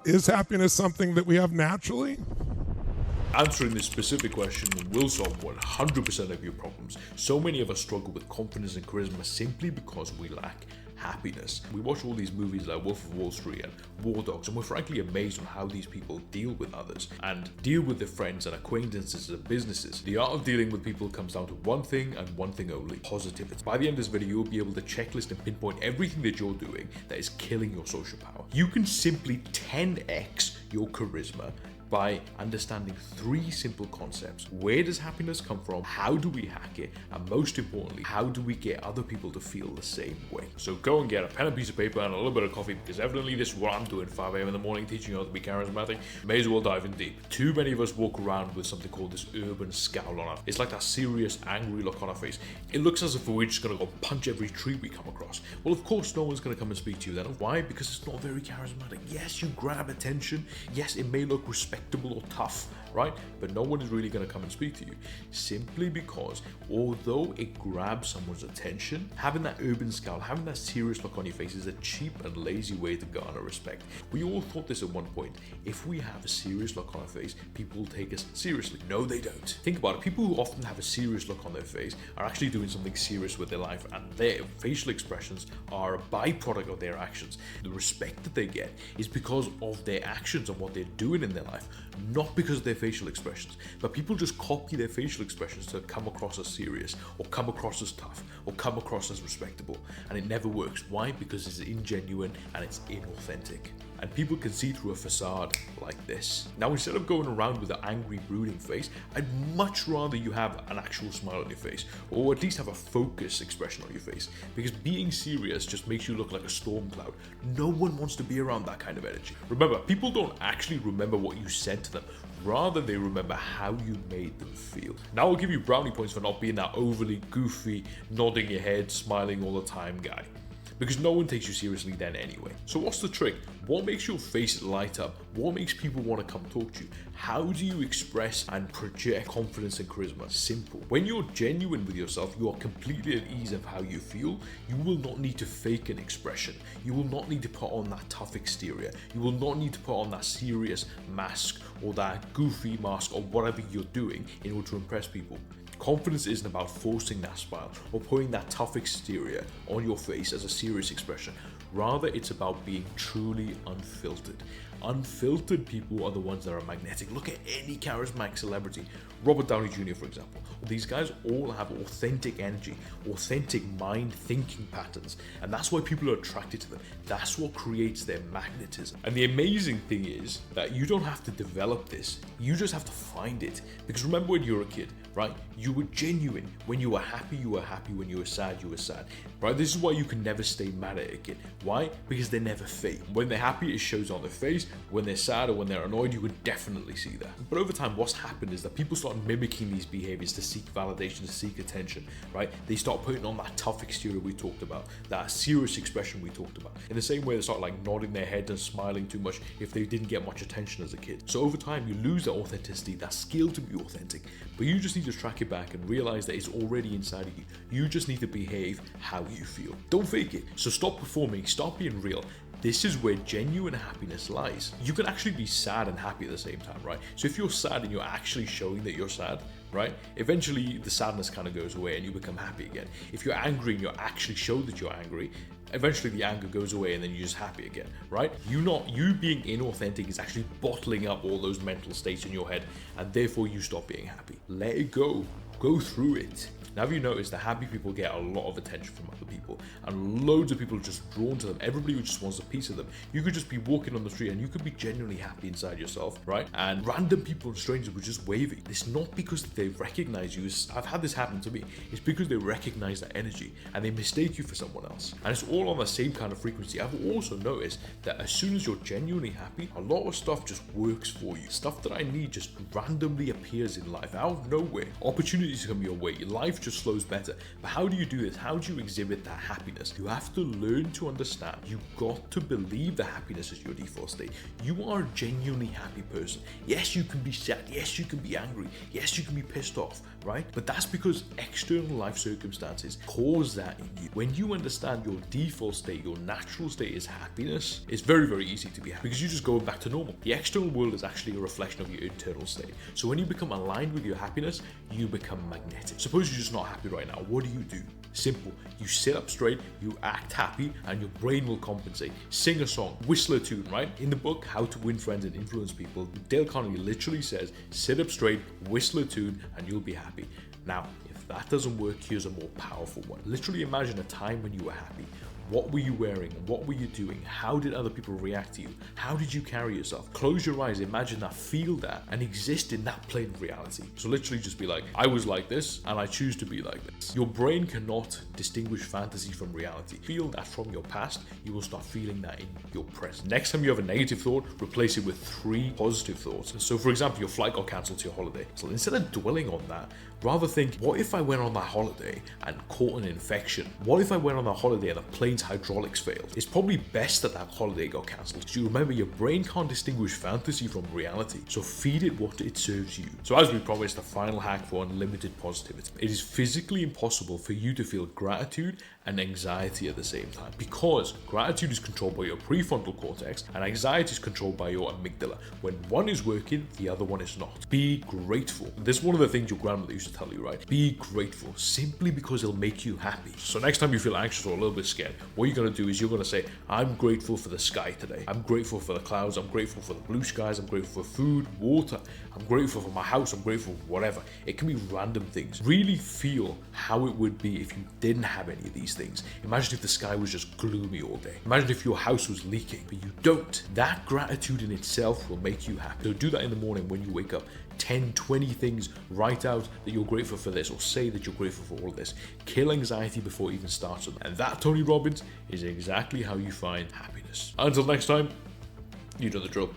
Is happiness something that we have naturally? Answering this specific question will solve 100% of your problems. So many of us struggle with confidence and charisma simply because we lack happiness. We watch all these movies like Wolf of Wall Street and War Dogs, and we're frankly amazed on how these people deal with others and deal with their friends and acquaintances and businesses. The art of dealing with people comes down to one thing and one thing only: positivity. By the end of this video, you'll be able to checklist and pinpoint everything that you're doing that is killing your social power. You can simply 10x your charisma by understanding 3 simple concepts. Where does happiness come from? How do we hack it? And most importantly, how do we get other people to feel the same way? So go and get a pen and piece of paper and a little bit of coffee, because evidently this is what I'm doing 5 a.m. in the morning, teaching you how to be charismatic. May as well dive in deep. Too many of us walk around with something called this urban scowl on our face. It's like that serious, angry look on our face. It looks as if we're just gonna go punch every tree we come across. Well, of course, no one's gonna come and speak to you then. Why? Because it's not very charismatic. Yes, you grab attention. Yes, it may look respectable or tough, right? But no one is really going to come and speak to you, simply because although it grabs someone's attention, having that urban scowl, having that serious look on your face is a cheap and lazy way to garner respect. We all thought this at one point: if we have a serious look on our face, people will take us seriously. No, they don't. Think about it. People who often have a serious look on their face are actually doing something serious with their life, and their facial expressions are a byproduct of their actions. The respect that they get is because of their actions and what they're doing in their life, not because of their facial expressions. But people just copy their facial expressions to come across as serious, or come across as tough, or come across as respectable, and it never works. Why? Because it's ingenuine and it's inauthentic. And people can see through a facade like this. Now, instead of going around with an angry, brooding face, I'd much rather you have an actual smile on your face, or at least have a focused expression on your face, because being serious just makes you look like a storm cloud. No one wants to be around that kind of energy. Remember, people don't actually remember what you said to them. Rather, they remember how you made them feel. Now, I'll give you brownie points for not being that overly goofy, nodding your head, smiling all the time guy, because no one takes you seriously then anyway. So what's the trick? What makes your face light up? What makes people want to come talk to you? How do you express and project confidence and charisma? Simple. When you're genuine with yourself, you are completely at ease of how you feel. You will not need to fake an expression. You will not need to put on that tough exterior. You will not need to put on that serious mask or that goofy mask or whatever you're doing in order to impress people. Confidence isn't about forcing that smile or putting that tough exterior on your face as a serious expression. Rather, it's about being truly unfiltered. Unfiltered people are the ones that are magnetic. Look at any charismatic celebrity. Robert Downey Jr., for example. These guys all have authentic energy, authentic mind thinking patterns, and that's why people are attracted to them. That's what creates their magnetism. And the amazing thing is that you don't have to develop this. You just have to find it. Because remember when you were a kid, right? You were genuine. When you were happy, you were happy. When you were sad, you were sad, right? This is why you can never stay mad at a kid. Why? Because they're never fake. When they're happy, it shows on their face. When they're sad or when they're annoyed, you can definitely see that. But over time, what's happened is that people start mimicking these behaviors to seek validation, to seek attention, right? They start putting on that tough exterior we talked about, that serious expression we talked about. In the same way, they start like nodding their head and smiling too much if they didn't get much attention as a kid. So over time, you lose that authenticity, that skill to be authentic. But you just need to track it back and realize that it's already inside of you. You just need to behave how you feel. Don't fake it. So stop performing, stop being real. This is where genuine happiness lies. You can actually be sad and happy at the same time, right? So if you're sad and you're actually showing that you're sad, right? Eventually the sadness kind of goes away and you become happy again. If you're angry and you actually show that you're angry, eventually the anger goes away and then you're just happy again, right? You being inauthentic is actually bottling up all those mental states in your head, and therefore you stop being happy. Let it go. Go through it. Now, have you noticed that happy people get a lot of attention from other people, and loads of people are just drawn to them? Everybody just wants a piece of them. You could just be walking on the street and you could be genuinely happy inside yourself, right? And random people and strangers would just wave at you. It's not because they recognize you. I've had this happen to me. It's because they recognize that energy and they mistake you for someone else. And it's all on the same kind of frequency. I've also noticed that as soon as you're genuinely happy, a lot of stuff just works for you. Stuff that I need just randomly appears in life out of nowhere. Opportunities opportunities come your way, life just flows better. But how do you do this? How do you exhibit that happiness? You have to learn to understand. You got to believe that happiness is your default state. You are a genuinely happy person. Yes, you can be sad. Yes, you can be angry. Yes, you can be pissed off, right? But that's because external life circumstances cause that in you. When you understand your default state, your natural state is happiness, it's very, very easy to be happy because you just go back to normal. The external world is actually a reflection of your internal state. So when you become aligned with your happiness, you become magnetic. Suppose you're just not happy right now. What do? Simple. You sit up straight, you act happy, and your brain will compensate. Sing a song, whistle a tune, right? In the book, How to Win Friends and Influence People, Dale Carnegie literally says, sit up straight, whistle a tune, and you'll be happy. Now, if that doesn't work, here's a more powerful one. Literally imagine a time when you were happy. What were you wearing? What were you doing? How did other people react to you? How did you carry yourself? Close your eyes, imagine that, feel that, and exist in that plane of reality. So literally just be like, I was like this, and I choose to be like this. Your brain cannot distinguish fantasy from reality. Feel that from your past, you will start feeling that in your present. Next time you have a negative thought, replace it with 3 positive thoughts. So for example, your flight got cancelled to your holiday. So instead of dwelling on that, rather think, what if I went on that holiday and caught an infection? What if I went on that holiday and the plane's hydraulics failed? It's probably best that that holiday got cancelled. So you remember, your brain can't distinguish fantasy from reality. So feed it what it serves you. So as we promised, the final hack for unlimited positivity. It is physically impossible for you to feel gratitude and anxiety at the same time, because gratitude is controlled by your prefrontal cortex and anxiety is controlled by your amygdala. When one is working, the other one is not. Be grateful. This is one of the things your grandmother used to tell you, right? Be grateful, simply because it'll make you happy. So next time you feel anxious or a little bit scared, what you're going to do is you're going to say, I'm grateful for the sky today. I'm grateful for the clouds. I'm grateful for the blue skies. I'm grateful for food, water. I'm grateful for my house. I'm grateful for whatever. It can be random things. Really feel how it would be if you didn't have any of these things. Imagine if the sky was just gloomy all day. Imagine if your house was leaking, but you don't. That gratitude in itself will make you happy. So do that in the morning when you wake up. 10, 20 things, write out that you're grateful for this, or say that you're grateful for all of this. Kill anxiety before it even starts. And that, Tony Robbins, is exactly how you find happiness. Until next time, you know the drill.